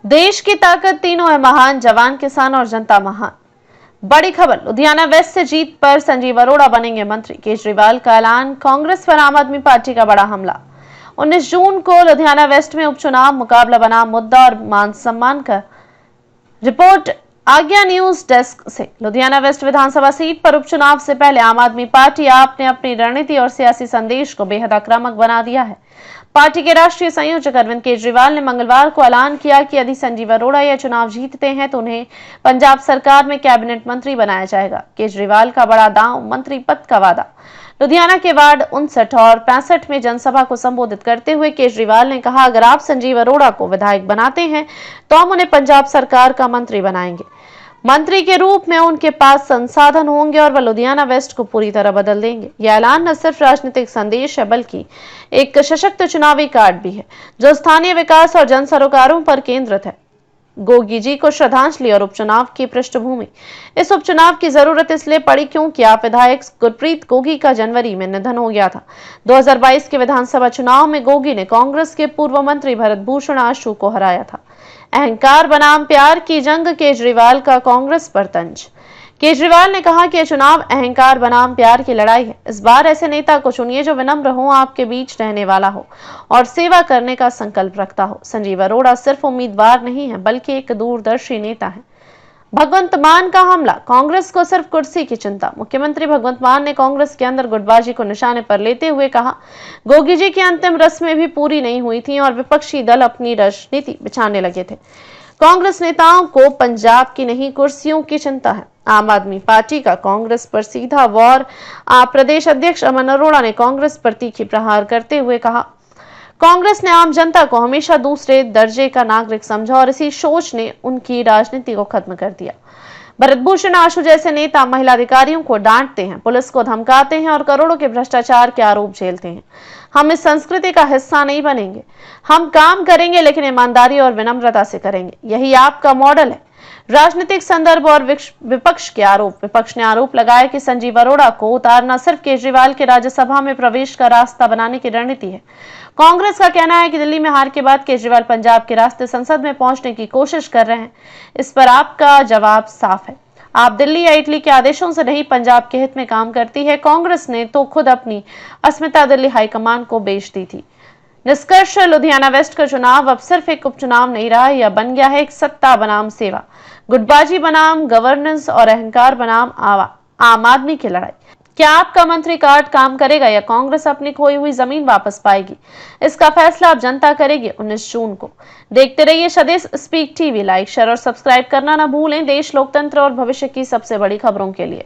देश की ताकत तीनों है महान, जवान, किसान और जनता महान। बड़ी खबर, लुधियाना वेस्ट से जीत पर संजीव अरोड़ा बनेंगे मंत्री, केजरीवाल का ऐलान। कांग्रेस पर आम आदमी पार्टी का बड़ा हमला। 19 जून को लुधियाना वेस्ट में उपचुनाव मुकाबला बना मुद्दा और मान सम्मान का। रिपोर्ट आज्ञा न्यूज डेस्क से। लुधियाना वेस्ट विधानसभा सीट पर उपचुनाव से पहले आम आदमी पार्टी आप ने अपनी रणनीति और सियासी संदेश को बेहद आक्रामक बना दिया है। पार्टी के राष्ट्रीय संयोजक अरविंद केजरीवाल ने मंगलवार को ऐलान किया कि यदि संजीव अरोड़ा यह चुनाव जीतते हैं तो उन्हें पंजाब सरकार में कैबिनेट मंत्री बनाया जाएगा। केजरीवाल का बड़ा दांव, मंत्री पद का वादा। लुधियाना के वार्ड 59 और 65 में जनसभा को संबोधित करते हुए केजरीवाल ने कहा, अगर आप संजीव अरोड़ा को विधायक बनाते हैं तो हम उन्हें पंजाब सरकार का मंत्री बनाएंगे। मंत्री के रूप में उनके पास संसाधन होंगे और वह लुधियाना वेस्ट को पूरी तरह बदल देंगे। यह ऐलान न सिर्फ राजनीतिक संदेश है बल्कि एक सशक्त चुनावी कार्ड भी है जो स्थानीय विकास और जन सरोकारों पर केंद्रित है। गोगी जी को श्रद्धांजलि और उपचुनाव की पृष्ठभूमि। इस उपचुनाव की जरूरत इसलिए पड़ी क्योंकि आप विधायक गुरप्रीत गोगी का जनवरी में निधन हो गया था। 2022 के विधानसभा चुनाव में गोगी ने कांग्रेस के पूर्व मंत्री भरत भूषण आशु को हराया था। अहंकार बनाम प्यार की जंग, केजरीवाल का कांग्रेस पर तंज। केजरीवाल ने कहा कि यह चुनाव अहंकार बनाम प्यार की लड़ाई है। इस बार ऐसे नेता को चुनिए जो विनम्र हो, आपके बीच रहने वाला हो और सेवा करने का संकल्प रखता हो। संजीव अरोड़ा सिर्फ उम्मीदवार नहीं है बल्कि एक दूरदर्शी नेता है। भगवंत मान का हमला, कांग्रेस को सिर्फ कुर्सी की चिंता। मुख्यमंत्री भगवंत मान ने कांग्रेस के अंदर गुटबाजी को निशाने पर लेते हुए कहा, गोगी जी की अंतिम रस्में भी पूरी नहीं हुई थी और विपक्षी दल अपनी राजनीति बिछाने लगे थे। कांग्रेस नेताओं को पंजाब की नहीं कुर्सियों की चिंता है। आम आदमी पार्टी का कांग्रेस पर सीधा वार। प्रदेश अध्यक्ष अमन अरोड़ा ने कांग्रेस पर तीखी प्रहार करते हुए कहा, कांग्रेस ने आम जनता को हमेशा दूसरे दर्जे का नागरिक समझा और इसी सोच ने उनकी राजनीति को खत्म कर दिया। भरत भूषण आशु जैसे नेता महिला अधिकारियों को डांटते हैं, पुलिस को धमकाते हैं और करोड़ों के भ्रष्टाचार के आरोप झेलते हैं। हम इस संस्कृति का हिस्सा नहीं बनेंगे। हम काम करेंगे लेकिन ईमानदारी और विनम्रता से करेंगे। यही आपका मॉडल है। राजनीतिक संदर्भ और विपक्ष के आरोप। विपक्ष ने आरोप लगाया कि संजीव अरोड़ा को उतारना सिर्फ केजरीवाल के राज्यसभा में प्रवेश का रास्ता बनाने की रणनीति है। कांग्रेस का कहना है कि दिल्ली में हार के बाद केजरीवाल पंजाब के रास्ते संसद में पहुंचने की कोशिश कर रहे हैं। इस पर आपका जवाब साफ है। आप दिल्ली या इटली के आदेशों से नहीं, पंजाब के हित में काम करती है। कांग्रेस ने तो खुद अपनी अस्मिता दिल्ली हाईकमान को बेच दी थी। निष्कर्ष, लुधियाना वेस्ट का चुनाव अब सिर्फ एक उपचुनाव नहीं रहा, यह बन गया है एक सत्ता बनाम सेवा, गुटबाजी बनाम गवर्नेंस और अहंकार बनाम आम आदमी की लड़ाई। क्या आपका मंत्री कार्ड काम करेगा या कांग्रेस अपनी खोई हुई जमीन वापस पाएगी? इसका फैसला अब जनता करेगी 19 जून को। देखते रहिए स्वदेश स्पीक टीवी। लाइक, शेयर और सब्सक्राइब करना ना भूलें। देश, लोकतंत्र और भविष्य की सबसे बड़ी खबरों के लिए।